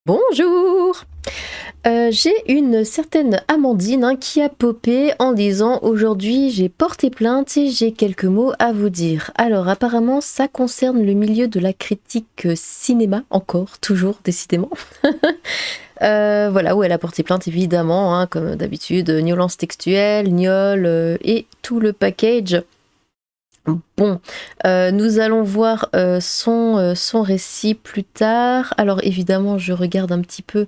Bonjour! J'ai une certaine Amandine, qui a popé en disant: «Aujourd'hui, j'ai porté plainte et j'ai quelques mots à vous dire». Alors apparemment, ça concerne le milieu de la critique, cinéma, encore, toujours, décidément. Voilà, où elle a porté plainte évidemment, comme d'habitude, violence textuelle, gnole, et tout le package. Bon, nous allons voir, son récit plus tard. Alors évidemment, je regarde un petit peu.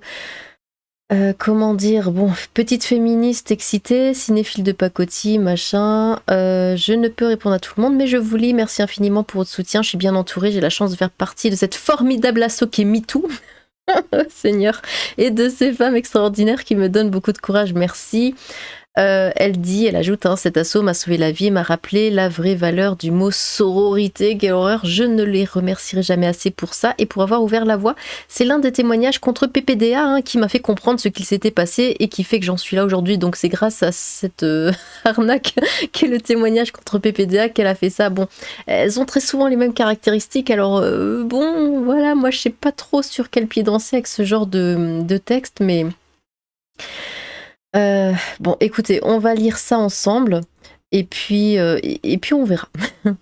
Comment dire? Bon, petite féministe excitée, cinéphile de pacotille, machin, je ne peux répondre à tout le monde, mais je vous lis. Merci infiniment pour votre soutien. Je suis bien entourée, j'ai la chance de faire partie de cette formidable asso qui est MeToo. Oh Seigneur, et de ces femmes extraordinaires qui me donnent beaucoup de courage, merci. Elle ajoute, cet assaut m'a sauvé la vie, m'a rappelé la vraie valeur du mot sororité. Quelle horreur, je ne les remercierai jamais assez pour ça et pour avoir ouvert la voie. C'est l'un des témoignages contre PPDA, qui m'a fait comprendre ce qu'il s'était passé et qui fait que j'en suis là aujourd'hui. Donc c'est grâce à cette arnaque qu'est le témoignage contre PPDA qu'elle a fait ça. Bon, elles ont très souvent les mêmes caractéristiques, alors bon, voilà, moi je sais pas trop sur quel pied danser avec ce genre de texte, mais... bon, écoutez, on va lire ça ensemble et puis, on verra.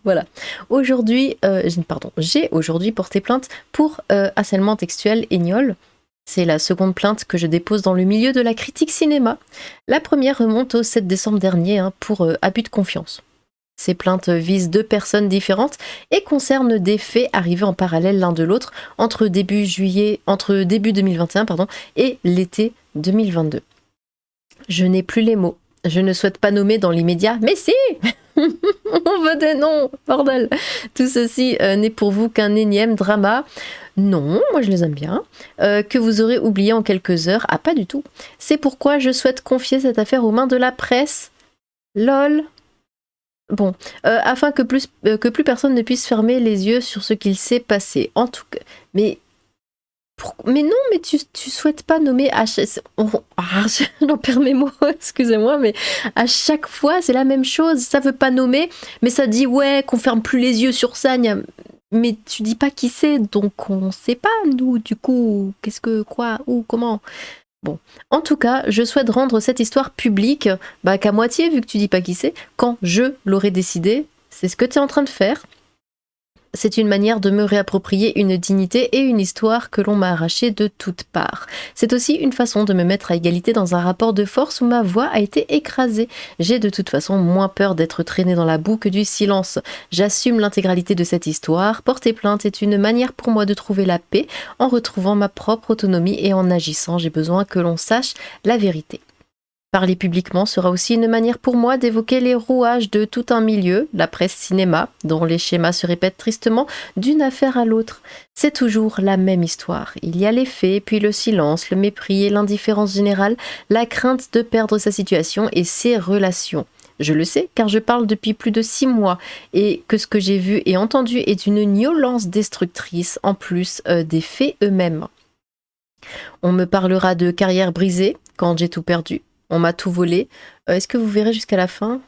Voilà. Aujourd'hui, j'ai aujourd'hui porté plainte pour harcèlement textuel et gnole. C'est la seconde plainte que je dépose dans le milieu de la critique cinéma. La première remonte au 7 décembre dernier, pour abus de confiance. Ces plaintes visent deux personnes différentes et concernent des faits arrivés en parallèle l'un de l'autre entre début 2021, et l'été 2022. Je n'ai plus les mots. Je ne souhaite pas nommer dans l'immédiat, mais si on veut des noms, bordel. Tout ceci n'est pour vous qu'un énième drama. Non, moi je les aime bien. Que vous aurez oublié en quelques heures. Ah, pas du tout. C'est pourquoi je souhaite confier cette affaire aux mains de la presse. LOL. Bon, afin que plus personne ne puisse fermer les yeux sur ce qu'il s'est passé. En tout cas, mais non, mais tu souhaites pas nommer j'en perds mes mots, excusez-moi, mais à chaque fois c'est la même chose. Ça veut pas nommer, mais ça dit ouais qu'on ferme plus les yeux sur ça. Mais tu dis pas qui c'est, donc on sait pas nous du coup qu'est-ce que quoi ou comment. Bon, en tout cas, je souhaite rendre cette histoire publique, qu'à moitié vu que tu dis pas qui c'est, quand je l'aurai décidé. C'est ce que tu es en train de faire. C'est une manière de me réapproprier une dignité et une histoire que l'on m'a arrachée de toutes parts. C'est aussi une façon de me mettre à égalité dans un rapport de force où ma voix a été écrasée. J'ai de toute façon moins peur d'être traînée dans la boue que du silence. J'assume l'intégralité de cette histoire. Porter plainte est une manière pour moi de trouver la paix en retrouvant ma propre autonomie et en agissant. J'ai besoin que l'on sache la vérité. Parler publiquement sera aussi une manière pour moi d'évoquer les rouages de tout un milieu, la presse cinéma, dont les schémas se répètent tristement d'une affaire à l'autre. C'est toujours la même histoire. Il y a les faits, puis le silence, le mépris et l'indifférence générale, la crainte de perdre sa situation et ses relations. Je le sais, car je parle depuis plus de 6 mois, et que ce que j'ai vu et entendu est d'une violence destructrice, en plus des faits eux-mêmes. On me parlera de carrière brisée, quand j'ai tout perdu. On m'a tout volé. Est-ce que vous verrez jusqu'à la fin?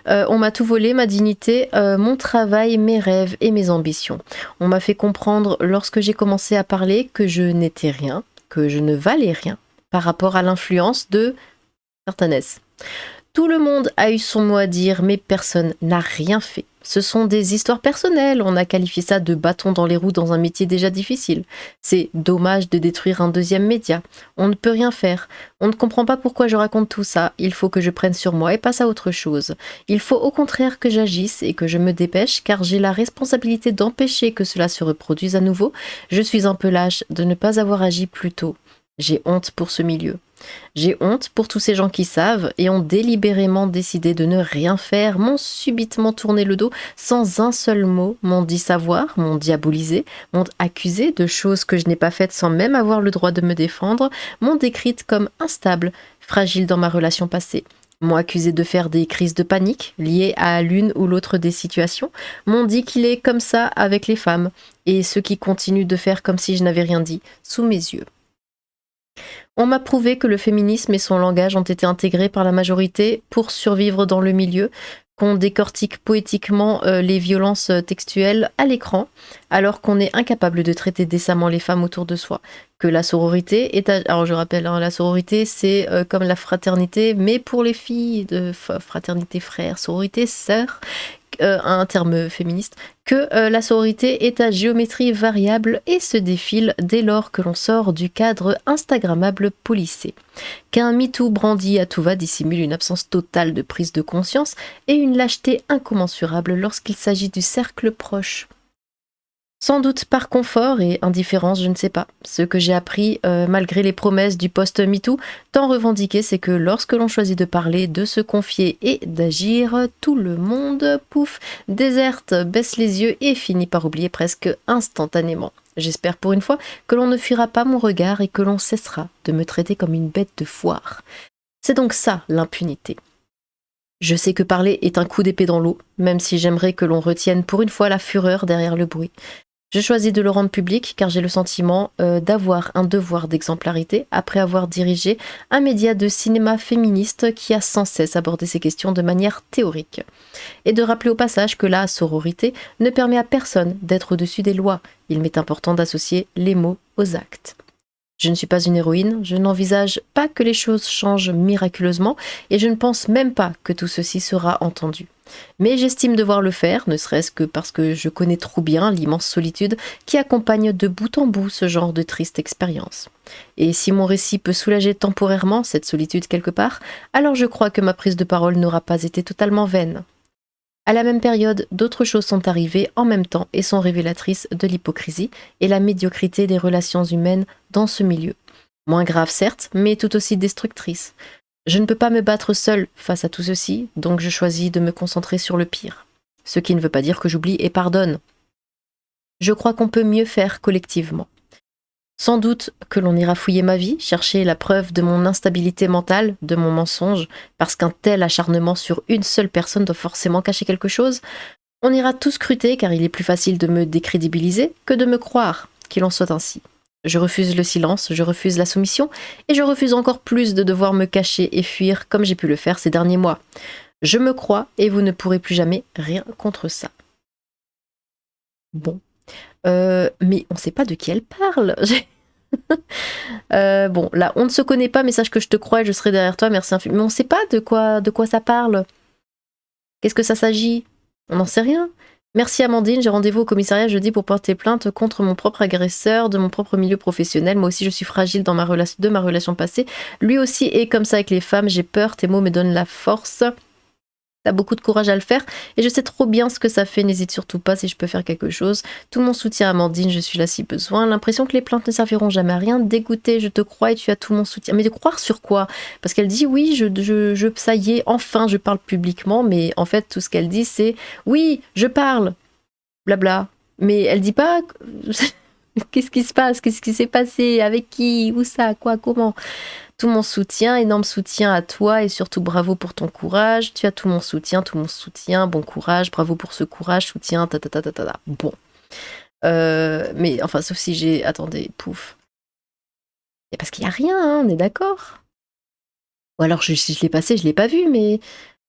On m'a tout volé, ma dignité, mon travail, mes rêves et mes ambitions. On m'a fait comprendre lorsque j'ai commencé à parler que je n'étais rien, que je ne valais rien par rapport à l'influence de certaines. Tout le monde a eu son mot à dire, mais personne n'a rien fait. Ce sont des histoires personnelles, on a qualifié ça de bâton dans les roues dans un métier déjà difficile. C'est dommage de détruire un deuxième média. On ne peut rien faire. On ne comprend pas pourquoi je raconte tout ça. Il faut que je prenne sur moi et passe à autre chose. Il faut au contraire que j'agisse et que je me dépêche, car j'ai la responsabilité d'empêcher que cela se reproduise à nouveau. Je suis un peu lâche de ne pas avoir agi plus tôt. J'ai honte pour ce milieu. J'ai honte pour tous ces gens qui savent et ont délibérément décidé de ne rien faire, m'ont subitement tourné le dos sans un seul mot, m'ont dit savoir, m'ont diabolisé, m'ont accusé de choses que je n'ai pas faites sans même avoir le droit de me défendre, m'ont décrite comme instable, fragile dans ma relation passée. M'ont accusé de faire des crises de panique liées à l'une ou l'autre des situations, m'ont dit qu'il est comme ça avec les femmes, et ceux qui continuent de faire comme si je n'avais rien dit, sous mes yeux. On m'a prouvé que le féminisme et son langage ont été intégrés par la majorité pour survivre dans le milieu, qu'on décortique poétiquement les violences textuelles à l'écran, alors qu'on est incapable de traiter décemment les femmes autour de soi. Que la sororité est... Alors je rappelle, hein, la sororité, c'est comme la fraternité, mais pour les filles, de fraternité frère, sororité sœur, un terme féministe, que la sororité est à géométrie variable et se défile dès lors que l'on sort du cadre instagrammable policé. Qu'un MeToo brandi à tout va dissimule une absence totale de prise de conscience et une lâcheté incommensurable lorsqu'il s'agit du cercle proche. Sans doute par confort et indifférence, je ne sais pas. Ce que j'ai appris, malgré les promesses du post-MeToo, tant revendiqué, c'est que lorsque l'on choisit de parler, de se confier et d'agir, tout le monde, pouf, déserte, baisse les yeux et finit par oublier presque instantanément. J'espère pour une fois que l'on ne fuira pas mon regard et que l'on cessera de me traiter comme une bête de foire. C'est donc ça, l'impunité. Je sais que parler est un coup d'épée dans l'eau, même si j'aimerais que l'on retienne pour une fois la fureur derrière le bruit. Je choisis de le rendre public car j'ai le sentiment d'avoir un devoir d'exemplarité après avoir dirigé un média de cinéma féministe qui a sans cesse abordé ces questions de manière théorique. Et de rappeler au passage que la sororité ne permet à personne d'être au-dessus des lois. Il m'est important d'associer les mots aux actes. Je ne suis pas une héroïne, je n'envisage pas que les choses changent miraculeusement et je ne pense même pas que tout ceci sera entendu. Mais j'estime devoir le faire, ne serait-ce que parce que je connais trop bien l'immense solitude qui accompagne de bout en bout ce genre de triste expérience. Et si mon récit peut soulager temporairement cette solitude quelque part, alors je crois que ma prise de parole n'aura pas été totalement vaine. À la même période, d'autres choses sont arrivées en même temps et sont révélatrices de l'hypocrisie et la médiocrité des relations humaines dans ce milieu. Moins grave certes, mais tout aussi destructrice. Je ne peux pas me battre seule face à tout ceci, donc je choisis de me concentrer sur le pire. Ce qui ne veut pas dire que j'oublie et pardonne. Je crois qu'on peut mieux faire collectivement. Sans doute que l'on ira fouiller ma vie, chercher la preuve de mon instabilité mentale, de mon mensonge, parce qu'un tel acharnement sur une seule personne doit forcément cacher quelque chose. On ira tout scruter car il est plus facile de me décrédibiliser que de me croire, qu'il en soit ainsi. Je refuse le silence, je refuse la soumission, et je refuse encore plus de devoir me cacher et fuir comme j'ai pu le faire ces derniers mois. Je me crois et vous ne pourrez plus jamais rien contre ça. Bon. Mais on sait pas de qui elle parle. Bon, là, on ne se connaît pas, mais sache que je te crois et je serai derrière toi, merci infiniment. Mais on sait pas de quoi ça parle. Qu'est-ce que ça s'agit? On n'en sait rien. Merci Amandine, j'ai rendez-vous au commissariat jeudi pour porter plainte contre mon propre agresseur de mon propre milieu professionnel. Moi aussi je suis fragile dans ma relation passée. Lui aussi est comme ça avec les femmes, j'ai peur, tes mots me donnent la force. T'as beaucoup de courage à le faire et je sais trop bien ce que ça fait, n'hésite surtout pas si je peux faire quelque chose. Tout mon soutien Amandine, je suis là si besoin. L'impression que les plaintes ne serviront jamais à rien. Dégoûtée, je te crois et tu as tout mon soutien. Mais de croire sur quoi? Parce qu'elle dit oui, ça y est, enfin je parle publiquement, mais en fait tout ce qu'elle dit c'est oui, je parle, blabla. Mais elle dit pas qu'est-ce qui se passe, qu'est-ce qui s'est passé, avec qui, où ça, quoi, comment. Tout mon soutien, énorme soutien à toi et surtout bravo pour ton courage. Tu as tout mon soutien, bon courage, bravo pour ce courage, soutien, ta ta ta ta ta. Ta. Bon. Mais enfin, sauf si j'ai... Attendez, pouf. Et parce qu'il n'y a rien, hein, on est d'accord. Ou alors, si je l'ai passé, je l'ai pas vu, mais...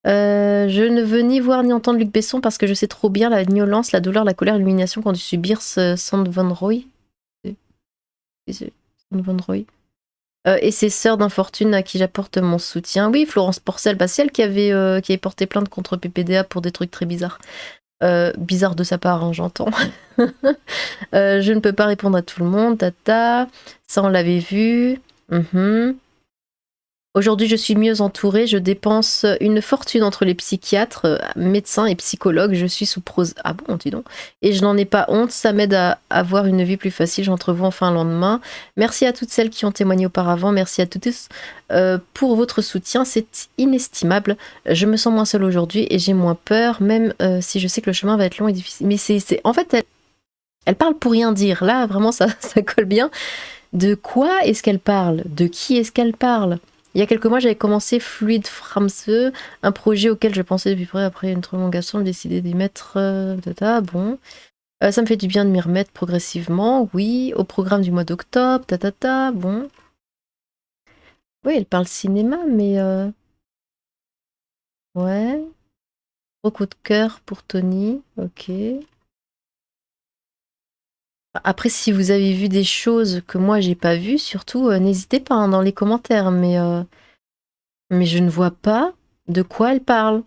je ne veux ni voir ni entendre Luc Besson parce que je sais trop bien la violence, la douleur, la colère, l'humiliation qu'ont dû subir Sand Van Roy. Sand Van Roy. Et ses sœurs d'infortune à qui j'apporte mon soutien. Oui, Florence Porcel, bah, c'est elle qui avait porté plainte contre PPDA pour des trucs très bizarres. Bizarre de sa part, hein, j'entends. Je ne peux pas répondre à tout le monde, tata. Ça, on l'avait vu. Aujourd'hui, je suis mieux entourée. Je dépense une fortune entre les psychiatres, médecins et psychologues. Je suis sous prose. Ah bon, dis donc. Et je n'en ai pas honte. Ça m'aide à avoir une vie plus facile. J'entrevois enfin un lendemain. Merci à toutes celles qui ont témoigné auparavant. Merci à tous pour votre soutien. C'est inestimable. Je me sens moins seule aujourd'hui et j'ai moins peur, même si je sais que le chemin va être long et difficile. Mais en fait, elle parle pour rien dire. Là, vraiment, ça colle bien. De quoi est-ce qu'elle parle? De qui est-ce qu'elle parle? Il y a quelques mois, j'avais commencé Fluide Framse, un projet auquel je pensais depuis près après une prolongation, j'ai décidé d'y mettre... bon. Ça me fait du bien de m'y remettre progressivement, oui. Au programme du mois d'octobre, bon. Oui, elle parle cinéma, mais... Ouais. Gros coup de cœur pour Tony. Ok. Après, si vous avez vu des choses que moi j'ai pas vues, surtout n'hésitez pas hein, dans les commentaires. Mais je ne vois pas de quoi elle parle.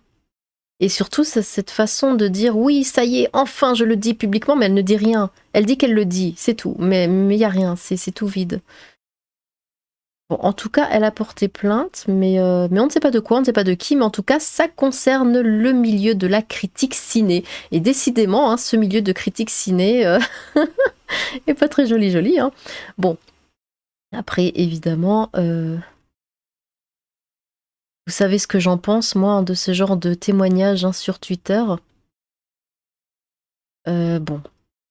Et surtout, c'est cette façon de dire oui, ça y est, enfin je le dis publiquement, mais elle ne dit rien. Elle dit qu'elle le dit, c'est tout. Mais il n'y a rien, c'est tout vide. Bon, en tout cas, elle a porté plainte, mais on ne sait pas de quoi, on ne sait pas de qui, mais en tout cas, ça concerne le milieu de la critique ciné. Et décidément, hein, ce milieu de critique ciné est pas très joli, hein. Bon, après, évidemment, vous savez ce que j'en pense, moi, hein, de ce genre de témoignages hein, sur Twitter. Bon,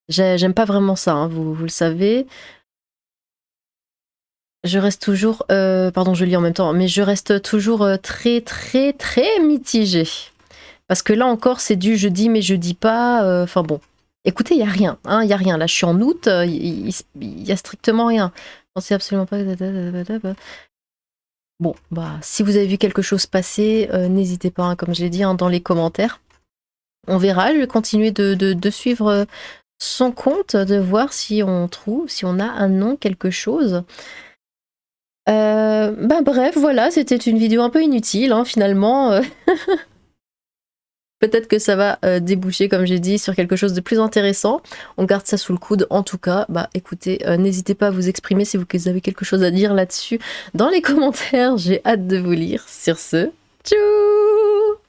j'aime pas vraiment ça, hein, vous le savez. Je reste toujours, pardon, je lis en même temps, mais je reste toujours très, très, très mitigée. Parce que là encore, c'est du je dis mais je dis pas. Enfin bon, écoutez, il y a rien, hein, il y a rien. Là, je suis en août, il y a strictement rien. Je pensais absolument pas. Bon, bah, si vous avez vu quelque chose passer, n'hésitez pas, hein, comme je l'ai dit, hein, dans les commentaires. On verra, je vais continuer de suivre son compte, de voir si on trouve, si on a un nom, quelque chose. Bah bref, voilà, c'était une vidéo un peu inutile, hein, finalement. Peut-être que ça va déboucher, comme j'ai dit, sur quelque chose de plus intéressant. On garde ça sous le coude. En tout cas, bah écoutez, n'hésitez pas à vous exprimer si vous avez quelque chose à dire là-dessus dans les commentaires. J'ai hâte de vous lire. Sur ce, tchou!